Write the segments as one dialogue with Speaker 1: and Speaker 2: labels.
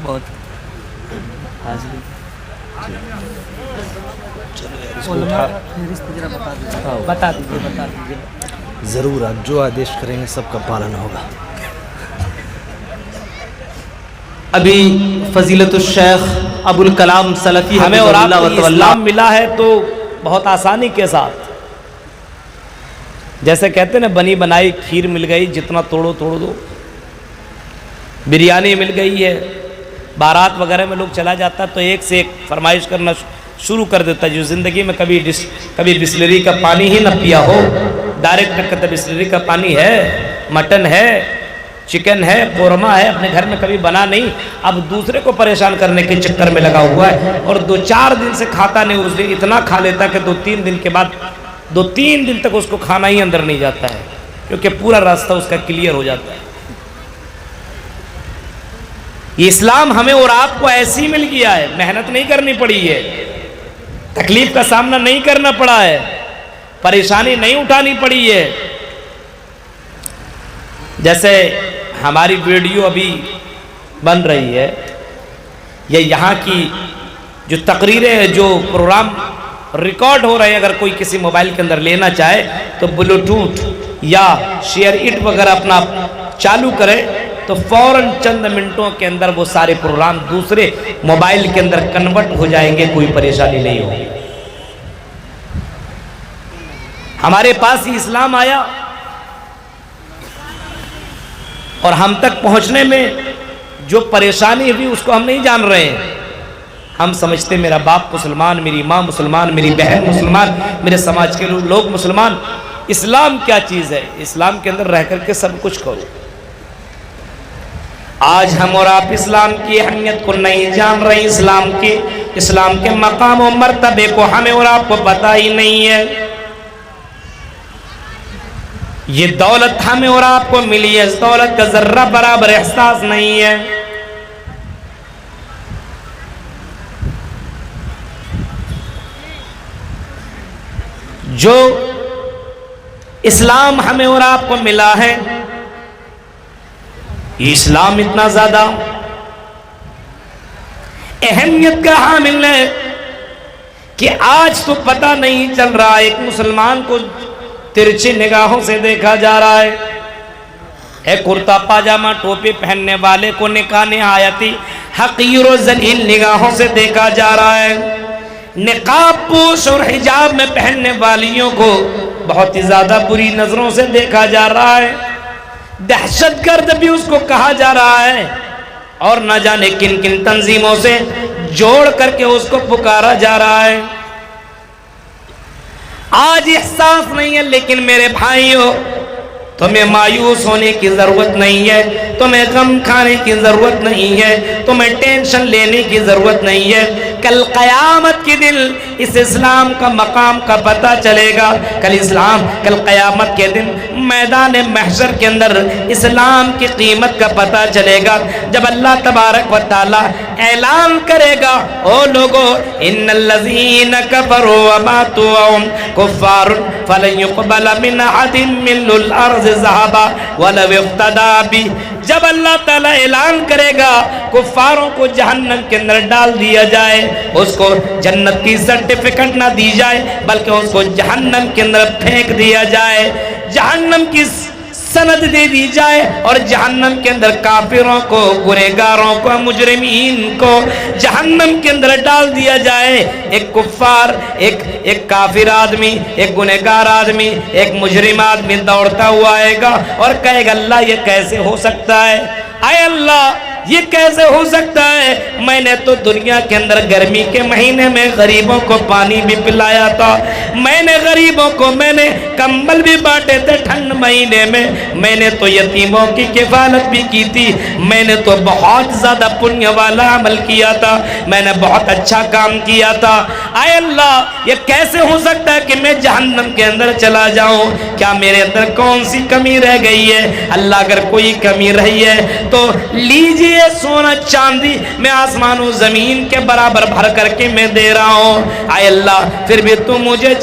Speaker 1: بہت بتا دیجیے
Speaker 2: ضرور آپ جو آدیش کریں گے سب کا پالن ہوگا.
Speaker 3: ابھی فضیلت الشیخ ابو الکلام سلفی
Speaker 1: ہمیں اور آپ کو
Speaker 3: اللہ
Speaker 1: اسلام ملا ہے تو بہت آسانی کے ساتھ، جیسے کہتے ہیں نا بنی بنائی کھیر مل گئی، جتنا توڑو توڑ دو. بریانی مل گئی ہے، بارات وغیرہ میں لوگ چلا جاتا ہے تو ایک سے ایک فرمائش کرنا شروع کر دیتا ہے. جو زندگی میں کبھی بسلری کا پانی ہی نہ پیا ہو، ڈائریکٹ کہتا بسلری کا پانی ہے، مٹن ہے، چکن ہے، قورمہ ہے، اپنے گھر میں کبھی بنا نہیں، اب دوسرے کو پریشان کرنے کے چکر میں لگا ہوا ہے. اور 2-4 دن سے کھاتا نہیں، اس دن اتنا کھا لیتا کہ 2-3 دن کے بعد 2-3 دن تک اس کو کھانا ہی اندر نہیں جاتا ہے، کیونکہ پورا راستہ اس کا کلیئر ہو جاتا ہے. یہ اسلام ہمیں اور آپ کو ایسی مل گیا ہے، محنت نہیں کرنی پڑی ہے، تکلیف کا سامنا نہیں کرنا پڑا ہے، پریشانی نہیں اٹھانی پڑی ہے. جیسے ہماری ویڈیو ابھی بن رہی ہے، یا یہاں کی جو تقریریں ہیں، جو پروگرام ریکارڈ ہو رہے ہیں، اگر کوئی کسی موبائل کے اندر لینا چاہے تو بلوٹوتھ یا شیئر اٹ وغیرہ اپنا چالو کرے تو فوراً چند منٹوں کے اندر وہ سارے پروگرام دوسرے موبائل کے اندر کنورٹ ہو جائیں گے، کوئی پریشانی نہیں ہوگی. ہمارے پاس ہی اسلام آیا اور ہم تک پہنچنے میں جو پریشانی ہوئی اس کو ہم نہیں جان رہے ہیں. ہم سمجھتے میرا باپ مسلمان، میری ماں مسلمان، میری بہن مسلمان، میرے سماج کے لوگ مسلمان. اسلام کیا چیز ہے؟ اسلام کے اندر رہ کر کے سب کچھ کرو. آج ہم اور آپ اسلام کی اہمیت کو نہیں جان رہے، اسلام کے مقام و مرتبے کو ہمیں اور آپ کو پتہ ہی نہیں ہے. یہ دولت ہمیں اور آپ کو ملی ہے، اس دولت کا ذرہ برابر احساس نہیں ہے. جو اسلام ہمیں اور آپ کو ملا ہے، یہ اسلام اتنا زیادہ اہمیت کا حامل ہے کہ آج تو پتہ نہیں چل رہا ایک مسلمان کو ترچھی نگاہوں سے دیکھا جا رہا ہے. ایک کرتا پاجامہ ٹوپی پہننے والے کو نکاح نہایتی حقیر و ذلیل نگاہوں سے دیکھا جا رہا ہے. نقاب پوش اور حجاب میں پہننے والیوں کو بہت ہی زیادہ بری نظروں سے دیکھا جا رہا ہے. دہشت گرد بھی اس کو کہا جا رہا ہے، اور نہ جانے کن کن تنظیموں سے جوڑ کر کے اس کو پکارا جا رہا ہے. آج احساس نہیں ہے، لیکن میرے بھائیوں تمہیں مایوس ہونے کی ضرورت نہیں ہے، تمہیں غم کھانے کی ضرورت نہیں ہے، تمہیں ٹینشن لینے کی ضرورت نہیں ہے. کل قیامت کے دن اس اسلام کا مقام کا پتہ چلے گا. کل قیامت کے دن میدان محشر کے اندر اسلام کی قیمت کا پتہ چلے گا، جب اللہ تبارک و تعالی اعلان کرے گا، او لوگو ان الذین کفروا وماتوا وهم کفار فلن يقبل من احد من الارض ذهبا ولو افتدى به. جب اللہ تعالیٰ اعلان کرے گا کفاروں کو جہنم کے اندر ڈال دیا جائے، اس کو جنت کی سرٹیفکیٹ نہ دی جائے بلکہ اس کو جہنم کے اندر پھینک دیا جائے، جہنم کی سند دے دی جائے، اور جہنم کے اندر کافروں کو، گنہگاروں کو، مجرمین کو جہنم کے اندر ڈال دیا جائے. ایک کفار، ایک کافر آدمی، ایک گنہگار آدمی، ایک مجرم آدمی دوڑتا ہوا آئے گا اور کہے گا اللہ یہ کیسے ہو سکتا ہے؟ اے اللہ یہ کیسے ہو سکتا ہے؟ میں نے تو دنیا کے اندر گرمی کے مہینے میں غریبوں کو پانی بھی پلایا تھا، میں نے غریبوں کو کمبل بھی بانٹے تھے ٹھنڈ مہینے میں نے تو یتیموں کی کفالت بھی کی تھی، میں نے تو بہت زیادہ پنیہ والا عمل کیا تھا، میں نے بہت اچھا کام کیا تھا. اے اللہ یہ کیسے ہو سکتا ہے کہ میں جہنم کے اندر چلا جاؤں؟ کیا میرے اندر کون سی کمی رہ گئی ہے؟ اللہ اگر کوئی کمی رہی ہے تو لیجیے سونا چاندی میں آسمان و زمین کے برابر بھر کر کے میں دے رہا ہوں. اے اللہ پھر بھی تم مجھے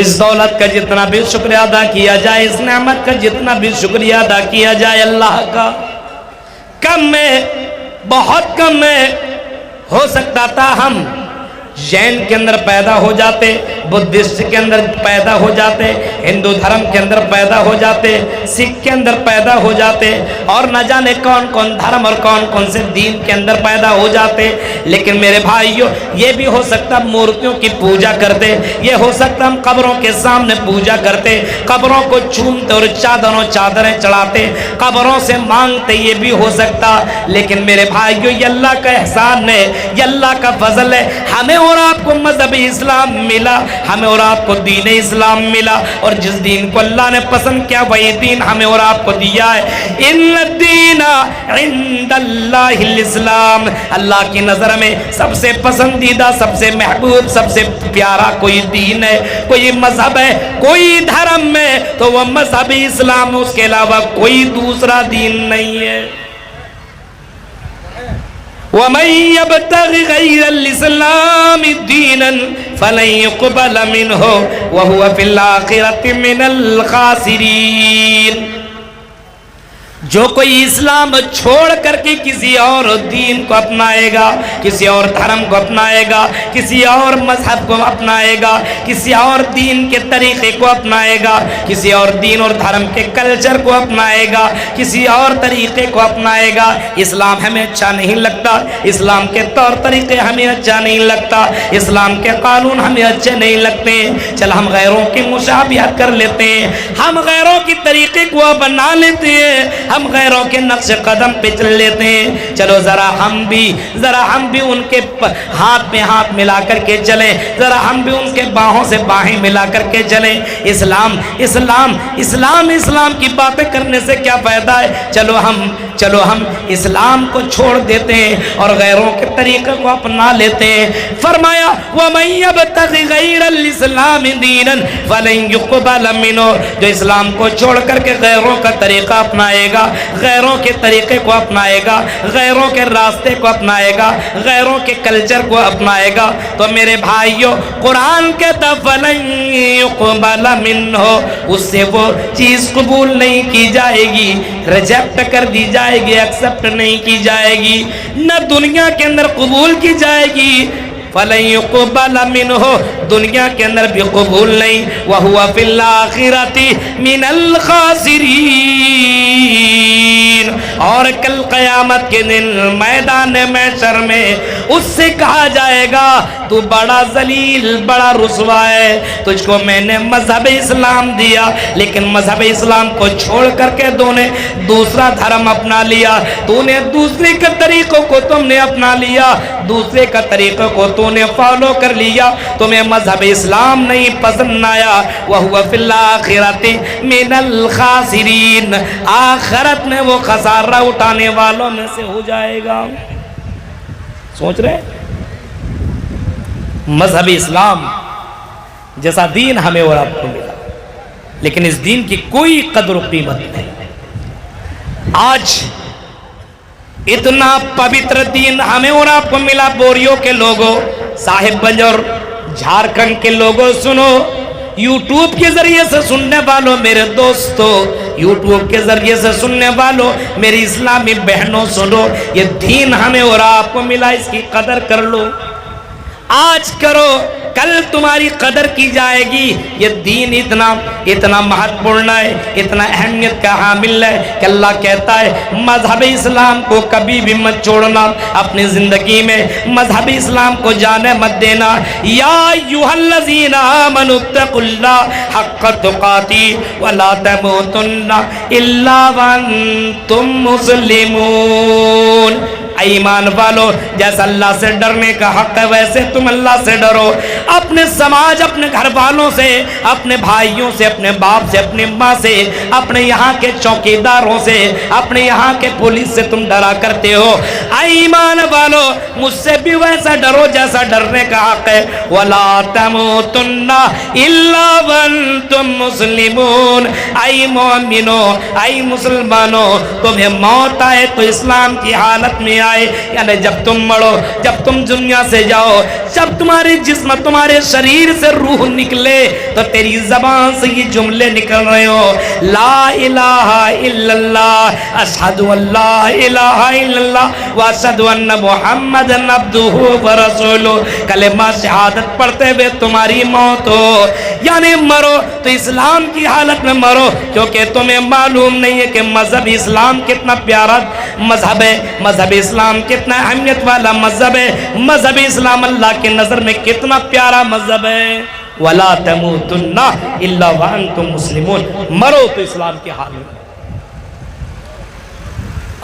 Speaker 1: اس دولت کا جتنا بھی شکریہ ادا کیا جائے، اس نعمت کا جتنا بھی شکریہ ادا کیا جائے اللہ کا، کم ہے، بہت کم ہے۔ ہو سکتا تھا ہم جین کے اندر پیدا ہو جاتے، بدھسٹ کے اندر پیدا ہو جاتے، ہندو دھرم کے اندر پیدا ہو جاتے، سکھ کے اندر پیدا ہو جاتے، اور نہ جانے کون کون دھرم اور کون کون سے دین کے اندر پیدا ہو جاتے، لیکن میرے بھائیوں یہ بھی ہو سکتا مورتیوں کی پوجا کرتے، یہ ہو سکتا ہم قبروں کے سامنے پوجا کرتے، قبروں کو چومتے اور چادریں چڑھاتے، قبروں سے مانگتے، یہ بھی ہو سکتا، لیکن میرے بھائیوں یہ اللہ کا احسان ہے، یہ اللہ کا فضل ہے، ہمیں اور آپ کو مذہب اسلام ملا، ہمیں اور آپ کو دین اسلام ملا، اور جس دین کو اللہ نے پسند کیا وہی دین ہمیں اور آپ کو دیا ہے۔ ان الدین عند اللہ الاسلام، اللہ کی نظر میں سب سے پسندیدہ، سب سے محبوب، سب سے پیارا کوئی دین ہے، کوئی مذہب ہے، کوئی دھرم ہے تو وہ مذہب اسلام، اس کے علاوہ کوئی دوسرا دین نہیں ہے۔ وَمَن يَبْتَغِ غَيْرَ الْإِسْلَامِ دِينًا فَلَن يُقْبَلَ مِنْهُ وَهُوَ فِي الْآخِرَةِ مِنَ الْخَاسِرِينَ۔ جو کوئی اسلام چھوڑ کر کے کسی اور دین کو اپنائے گا، کسی اور دھرم کو اپنائے گا، کسی اور مذہب کو اپنائے گا، کسی اور دین کے طریقے کو اپنائے گا، کسی اور دین اور دھرم کے کلچر کو اپنائے گا، کسی اور طریقے کو اپنائے گا، اسلام ہمیں اچھا نہیں لگتا، اسلام کے طور طریقے ہمیں اچھا نہیں لگتا، اسلام کے قانون ہمیں اچھے نہیں لگتے، چل ہم غیروں کی مشابہت کر لیتے ہیں، ہم غیروں کی طریقے کو اپنا لیتے ہیں، ہم غیروں کے نقش قدم پہ چل لیتے ہیں، چلو ذرا ہم بھی ان کے ہاتھ میں ہاتھ ملا کر کے چلیں، ذرا ہم بھی ان کے باہوں سے باہیں ملا کر کے چلیں۔ اسلام اسلام اسلام اسلام کی باتیں کرنے سے کیا فائدہ ہے؟ چلو ہم اسلام کو چھوڑ دیتے ہیں اور غیروں کے طریقے کو اپنا لیتے ہیں۔ فرمایا وَمَن يَبْتَغِ غَيْرَ الْإِسْلَامِ دِينًا فَلَن يُقْبَلَ مِنْهُ، جو اسلام کو چھوڑ کر کے غیروں کا طریقہ اپنائے گا، غیروں کے طریقے کو اپنائے گا، غیروں کے راستے کو اپنائے گا، غیروں کے کلچر کو اپنائے گا، تو میرے بھائیوں قرآن کہتا فَلَن يُقْبَلَ مِنْهُ، اس سے وہ چیز قبول نہیں کی جائے گی، ریجیکٹ کر دی جائے گی، ایکسپٹ نہیں کی جائے گی، نہ دنیا کے اندر قبول کی جائے گی۔ فَلَن يُقْبَلَ مِنْهُ، دنیا کے اندر بھی قبول نہیں، وَهُوَ فِي الْآخِرَةِ مِنَ الْخَاسِرِينَ، اور کل قیامت کے دن میدان محشر میں اس سے کہا جائے گا تو بڑا ذلیل، بڑا رسوا ہے، تجھ کو میں نے مذہب اسلام دیا لیکن مذہب اسلام کو چھوڑ کر کے تو نے دوسرا دھرم اپنا لیا، تو نے دوسرے کے طریقوں کو تم نے اپنا لیا، دوسرے کا طریقوں کو تو نے فالو کر لیا، تمہیں مذہب اسلام نہیں پسند آیا، وَهُوَ فِي الْآخِرَةِ مِنَ الْخَاسِرِينَ، آخرت میں وہ خسارہ اٹھانے والوں میں سے ہو جائے گا۔ سوچ رہے مذہب اسلام جیسا دین ہمیں اور آپ کو ملا، لیکن اس دین کی کوئی قدر و قیمت نہیں۔ آج اتنا پوتر دین ہمیں اور آپ کو ملا، بوریو کے لوگوں، صاحب گنج اور جھارکھنڈ کے لوگوں، سنو، یوٹیوب کے ذریعے سے سننے والوں میرے دوستو، یوٹیوب کے ذریعے سے سننے والوں میری اسلامی بہنوں، سنو، یہ دین ہمیں اور آپ کو ملا، اس کی قدر کر لو، آج کرو، کل تمہاری قدر کی جائے گی۔ یہ دین اتنا مہتوپورن ہے، اتنا اہمیت کا حامل ہے کہ اللہ کہتا ہے مذہب اسلام کو کبھی بھی مت چھوڑنا، اپنی زندگی میں مذہب اسلام کو جانے مت دینا۔ یا ایھا الذین آمنوا اتقوا اللہ حق تقاتہ ولا تموتن الا وانتم مسلمون۔ ایمان والو، جیسا اللہ سے ڈرنے کا حق ہے ویسے تم اللہ سے ڈرو، اپنے سماج، اپنے گھر والوں سے، اپنے بھائیوں سے، اپنے باپ سے، اپنی ماں سے، اپنے یہاں کے چوکیداروں سے، اپنے یہاں کے پولیس سے تم ڈرا کرتے ہو، ایمان والو مجھ سے بھی ویسا ڈرو جیسا ڈرنے کا حق ہے۔ وَلَا تَمُوتُنَّ إِلَّا وَأَنْتُمْ مُسْلِمُونَ، اے مومنو، اے مسلمانوں، تمہیں موت آئے تو اسلام کی حالت میں آئے، یعنی جب تم مرو، جب تم دنیا سے جاؤ، جب تمہارے جسم تمہارے شریر سے روح نکلے تو تیری زبان سے یہ جملے نکل رہے ہو، لا الہ الا اللہ، اشہد ان لا الہ الا اللہ واشہد ان محمد عبدہ ورسولہ، کلمہ شہادت پڑھتے ہوئے تمہاری موت ہو، یعنی مرو تو اسلام کی حالت میں مرو، کیونکہ تمہیں معلوم نہیں ہے کہ مذہب اسلام کتنا پیارا مذہب ہے، مذہب اسلام کتنا اہمیت والا مذہب ہے، مذہب اسلام اللہ کی نظر میں کتنا پیارا مذہب ہے۔ وَلَا تَمُوتُنَّ إِلَّا وَأَنْتُمْ مُسْلِمُونَ، مرو تو اسلام کے حال میں۔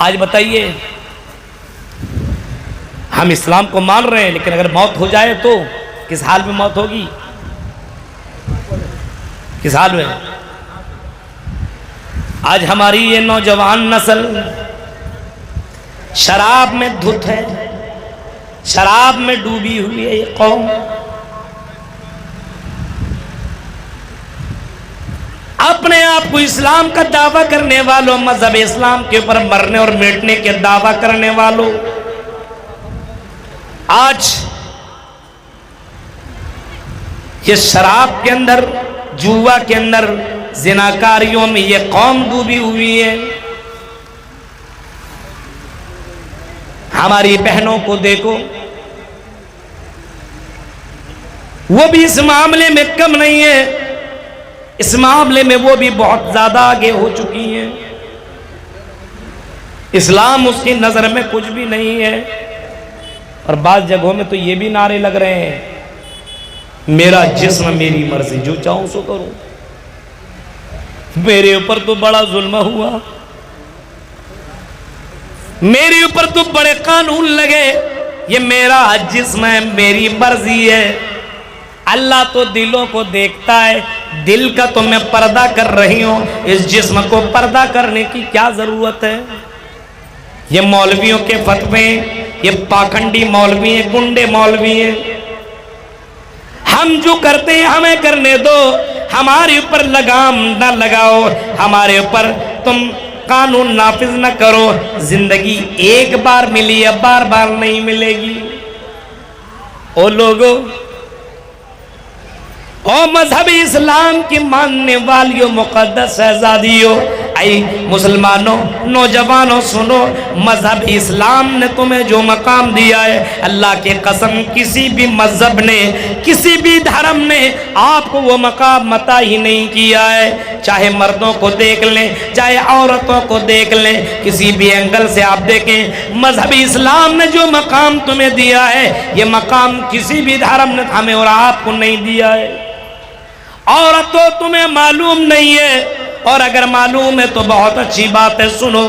Speaker 1: آج بتائیے ہم اسلام کو مان رہے ہیں، لیکن اگر موت ہو جائے تو کس حال میں موت ہوگی؟ کس حال میں؟ آج ہماری یہ نوجوان نسل شراب میں دھت ہے، شراب میں ڈوبی ہوئی ہے یہ قوم۔ اپنے آپ کو اسلام کا دعویٰ کرنے والوں، مذہب اسلام کے اوپر مرنے اور میٹنے کے دعویٰ کرنے والوں، آج یہ شراب کے اندر، جوا کے اندر، زناکاریوں میں یہ قوم ڈوبی ہوئی ہے۔ ہماری بہنوں کو دیکھو، وہ بھی اس معاملے میں کم نہیں ہے، اس معاملے میں وہ بھی بہت زیادہ آگے ہو چکی ہیں۔ اسلام اس کی نظر میں کچھ بھی نہیں ہے، اور بعض جگہوں میں تو یہ بھی نعرے لگ رہے ہیں، میرا جسم میری مرضی، جو چاہوں سو کروں، میرے اوپر تو بڑا ظلم ہوا، میرے اوپر تو بڑے قانون لگے، یہ میرا جسم ہے، میری مرضی ہے۔ اللہ تو دلوں کو دیکھتا ہے، دل کا تو میں پردہ کر رہی ہوں، اس جسم کو پردہ کرنے کی کیا ضرورت ہے؟ یہ مولویوں کے فتوے، یہ پاکھنڈی مولوی ہیں، گنڈے مولوی ہیں، ہم جو کرتے ہیں ہمیں کرنے دو، ہمارے اوپر لگام نہ لگاؤ، ہمارے اوپر تم قانون نافذ نہ کرو۔ زندگی ایک بار ملی ہے، بار بار نہیں ملے گی۔ او لوگو، او مذہب اسلام کی ماننے والیوں، مقدس شہزادیوں، اے مسلمانوں، نوجوانوں سنو، مذہب اسلام نے تمہیں جو مقام دیا ہے، اللہ کی قسم کسی بھی مذہب نے، کسی بھی دھرم نے آپ کو وہ مقام عطا ہی نہیں کیا ہے۔ چاہے مردوں کو دیکھ لیں، چاہے عورتوں کو دیکھ لیں، کسی بھی اینگل سے آپ دیکھیں، مذہب اسلام نے جو مقام تمہیں دیا ہے، یہ مقام کسی بھی دھرم نے ہمیں اور آپ کو نہیں دیا ہے۔ عورتوں تمہیں معلوم نہیں ہے، اور اگر معلوم ہے تو بہت اچھی بات ہے، سنو۔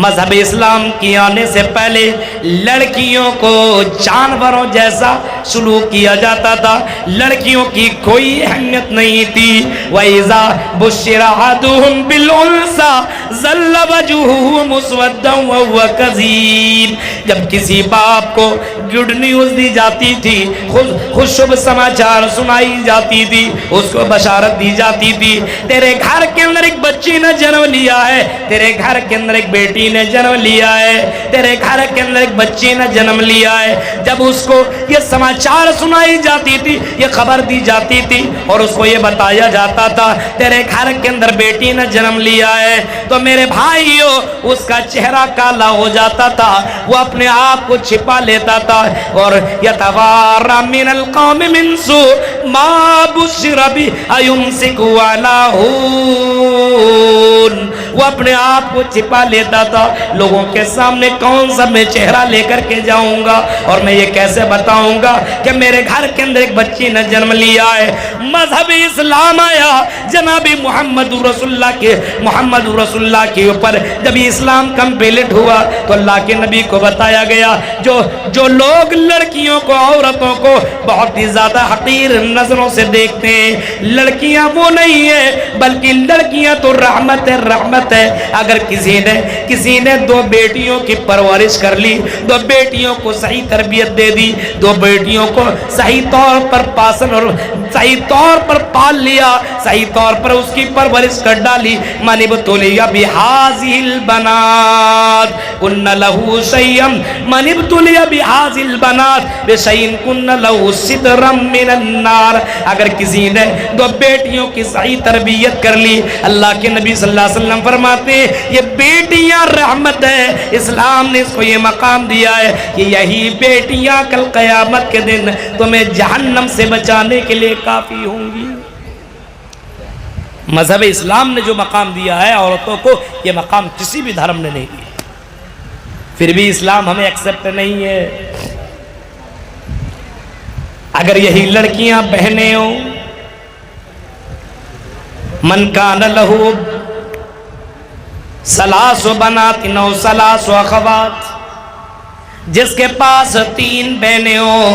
Speaker 1: مذہب اسلام کی آنے سے پہلے لڑکیوں کو جانوروں جیسا سلوک کیا جاتا تھا، لڑکیوں کی کوئی اہمیت نہیں تھی۔ وَإِذَا بُشِّرَ أَحَدُهُم بِالْأُنثَىٰ ظَلَّ وَجْهُهُ مُسْوَدًّا وَهُوَ كَظِيمٌ، جب کسی باپ کو گڈ نیوز دی جاتی تھی، خوشخبر سماچار سنائی جاتی تھی، اس کو بشارت دی جاتی تھی، تیرے گھر کے اندر ایک بچی نے جنم لیا ہے، تیرے گھر کے اندر ایک بیٹی نے جنم لیا ہے، تیرے گھر کے اندر ایک بچی نے جنم لیا ہے، جب اس کو یہ سماچار سنائی جاتی تھی، یہ خبر دی جاتی تھی، اور اس کو یہ بتایا جاتا تھا تیرے گھر کے اندر بیٹی نے جنم لیا ہے، تو میرے بھائیو اس کا چہرہ کالا ہو جاتا تھا، وہ اپنے آپ کو چھپا لیتا تھا، اور یتوارا من القوم من سوء ما بشر بہ ایمسکہ علی ہون، وہ اپنے آپ کو چھپا لیتا تھا، لوگوں کے سامنے کون سا میں چہرہ لے کر کے جاؤں گا، اور میں یہ کیسے بتاؤں گا کہ میرے گھر کے اندر ایک بچی نے جنم لیا ہے۔ مذہب اسلام آیا، جناب محمد رسول اللہ کے اوپر جب اسلام کمپلیٹ ہوا تو اللہ کے نبی کو بتایا گیا، جو لوگ لڑکیوں کو، عورتوں کو بہت ہی زیادہ حقیر نظروں سے دیکھتے ہیں، لڑکیاں وہ نہیں ہیں، بلکہ لڑکیاں تو رحمت رحمت ہے. اگر کسی نے 2 بیٹیوں کی پرورش کر لی, 2 بیٹیوں کو صحیح تربیت دے دی, 2 بیٹیوں کو صحیح طور پر پاسن اور صحیح طور پر پال لیا, صحیح طور پر اس کی پرورش کر ڈالی. من ابتلی بہذہ البنات کن لہ شیئا, من ابتلی بہذہ البنات بشیء کن لہ سترا من النار. اگر کسی نے 2 بیٹیوں کی صحیح تربیت کر لی, اللہ کے نبی صلی اللہ علیہ وسلم فرماتے ہیں یہ بیٹیاں رحمت ہے. اسلام نے اس کو یہ مقام دیا ہے کہ یہی بیٹیاں کل قیامت کے دن تمہیں جہنم سے بچانے کے لیے کافی ہوں گی. مذہب اسلام نے جو مقام دیا ہے عورتوں کو, یہ مقام کسی بھی دھرم نے نہیں دیا. پھر بھی اسلام ہمیں ایکسپٹ نہیں ہے. اگر یہی لڑکیاں بہنیں ہوں, من کان لہو ثلاث بنات او ثلاث اخوات, جس کے پاس 3 بہنیں ہوں,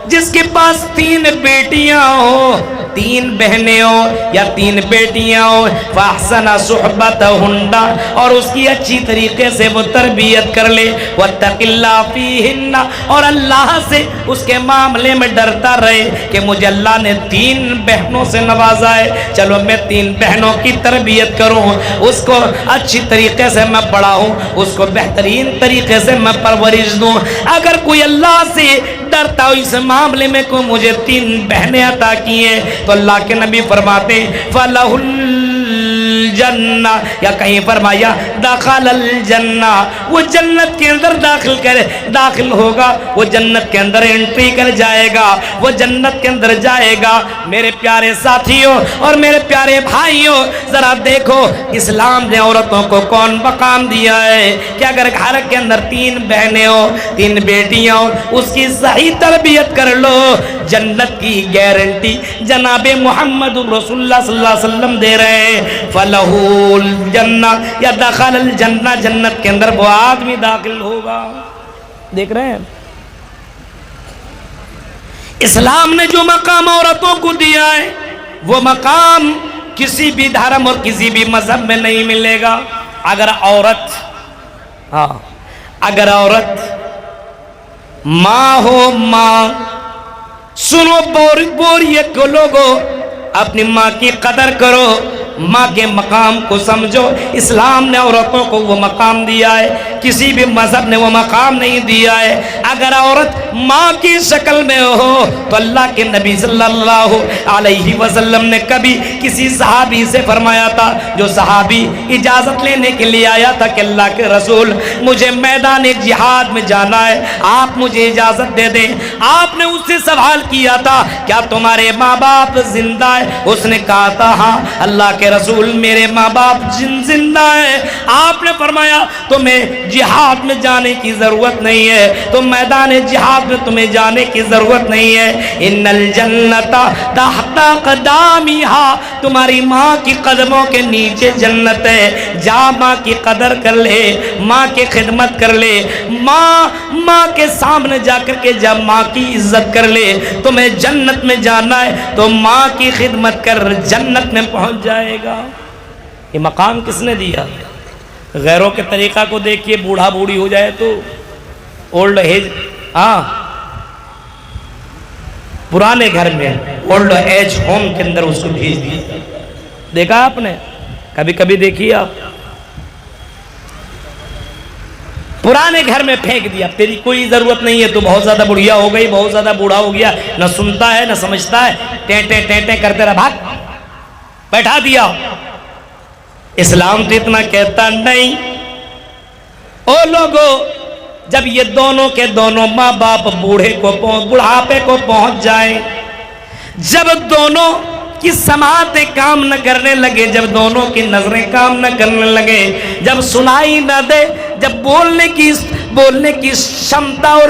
Speaker 1: جس کے پاس 3 بیٹیاں ہوں, 3 بہنیں ہوں یا 3 بیٹیاں ہوں, فاحسن صحبتہن, اور اس کی اچھی طریقے سے وہ تربیت کر لے, واتق اللہ فیہن, اور اللہ سے اس کے معاملے میں ڈرتا رہے کہ مجھے اللہ نے 3 بہنوں سے نوازا ہے, چلو میں 3 بہنوں کی تربیت کروں, اس کو اچھی طریقے سے میں بڑھاؤں, اس کو بہترین طریقے سے میں پرورش دوں. اگر کوئی اللہ سے ڈرتا ہو اس معاملے میں کو مجھے 3 بہنیں عطا کی ہیں, تو اللہ کے نبی فرماتے فَلَهُ الْجَنَّةِ, یا کہیں فرمایا دَخَلَ الْجَنَّةِ, وہ جنت کے اندر داخل ہوگا, وہ جنت کے اندر انٹری کر جائے گا, وہ جنت کے اندر جائے گا. میرے پیارے ساتھیوں اور میرے پیارے بھائیوں, ذرا دیکھو اسلام نے عورتوں کو کون مقام دیا ہے کہ اگر گھر کے اندر 3 بہنیں ہوں, 3 بیٹیاں ہوں, اس کی صحیح تربیت کر لو, جنت کی گارنٹی جناب محمد رسول اللہ صلی اللہ علیہ وسلم دے رہے ہیں. فَلَهُ الْجَنَّةِ, یا دخل الجنہ, جنت کے اندر وہ آدمی داخل ہوگا. دیکھ رہے ہیں اسلام نے جو مقام عورتوں کو دیا ہے, وہ مقام کسی بھی دھرم اور کسی بھی مذہب میں نہیں ملے گا. اگر عورت ماں ہو, ماں سنو بوریت کو لوگو, اپنی ماں کی قدر کرو, ماں کے مقام کو سمجھو. اسلام نے عورتوں کو وہ مقام دیا ہے, کسی بھی مذہب نے وہ مقام نہیں دیا ہے. اگر عورت ماں کی شکل میں ہو تو اللہ کے نبی صلی اللہ علیہ وسلم نے کبھی کسی صحابی سے فرمایا تھا, جو صحابی اجازت لینے کے لیے آیا تھا کہ اللہ کے رسول مجھے میدان جہاد میں جانا ہے, آپ مجھے اجازت دے دیں. آپ نے اس سے سوال کیا تھا کیا تمہارے ماں باپ زندہ ہیں؟ اس نے کہا تھا ہاں اللہ کے رسول میرے ماں باپ زندہ ہیں. آپ نے فرمایا تمہیں جہاد میں جانے کی ضرورت نہیں ہے, تم میدان جہاد میں تمہیں جانے کی ضرورت نہیں ہے. ان الجنت تحت قدامها, تمہاری ماں کی قدموں کے نیچے جنت ہے. جا ماں کی قدر کر لے, ماں کی خدمت کر لے, ماں کے سامنے جا کر کے جب ماں کی عزت کر لے. تمہیں جنت میں جانا ہے تو ماں کی خدمت کر, جنت میں پہنچ جائے گا. یہ مقام کس نے دیا؟ غیروں کے طریقہ کو دیکھیے, بوڑھا بوڑھی ہو جائے تو اولڈ ایج, پرانے گھر میں اولڈ ایج ہوم کے اندر اس کو بھیج دیا. دیکھا آپ نے کبھی کبھی دیکھیے آپ, پرانے گھر میں پھینک دیا, تیری کوئی ضرورت نہیں ہے, تو بہت زیادہ بڑھیا ہو گئی, بہت زیادہ بوڑھا ہو گیا, نہ سنتا ہے نہ سمجھتا ہے, ٹیں ٹیں کرتے رہا, بھاگ, بیٹھا دیا. اسلام تو اتنا کہتا نہیں. او لوگو, جب یہ دونوں کے دونوں ماں باپ بڑھاپے کو پہنچ جائیں, جب دونوں کی سماعتیں کام نہ کرنے لگے, جب دونوں کی نظریں کام نہ کرنے لگے, جب سنائی نہ دے, جب بولنے کی شمتا اور